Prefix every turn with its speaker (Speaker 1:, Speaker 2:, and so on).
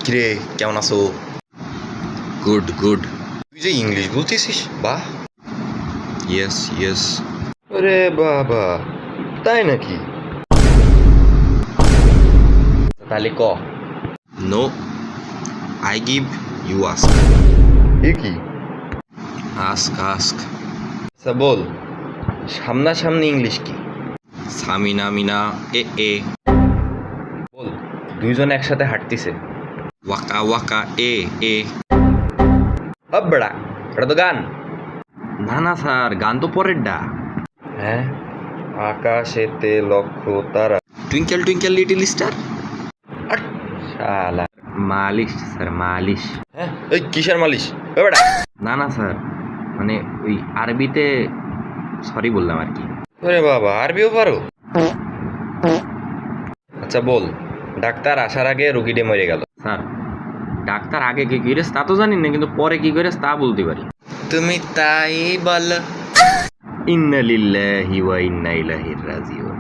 Speaker 1: কিরে, কেমন আছো? Good good. তুই যে ইংলিশ বলতেছিস, বাহ। Yes yes. আরে বাবা, তাই নাকি? তাহলে ক। No, I give, you ask. এ কি? Ask ask. আচ্ছা বল, সামনাসামনি ইংলিশ কি? সামিনা মিনা এ এ। বল, দুইজন একসাথে হাঁটতিছে। ওয়াকা ওয়াকা এ এ। বেড়া, এটা তো গান। না না স্যার, গান তো পরের ডা। হ্যাঁ, আকাশেতে লক্ষ তারা। Twinkle twinkle little star. আর শালা, মালিশ স্যার, মালিশ। হ্যাঁ, এই কিসের মালিশ? বেড়া। না না স্যার, মানে ওই আরবিতে সরি বললাম আর কি। আরে বাবা, আরবিও পারো? আচ্ছা বল, ডাক্তার আসার আগে রোগীটা মরে গেল। স্যার, ডাক্তার আগে কি করেছে তা তো জানি না, কিন্তু পরে কি করেছে তা বলতে পারি। তুমি তাই বল। ইন্না লিল্লাহি ওয়া ইন্না ইলাইহি রাজিউন।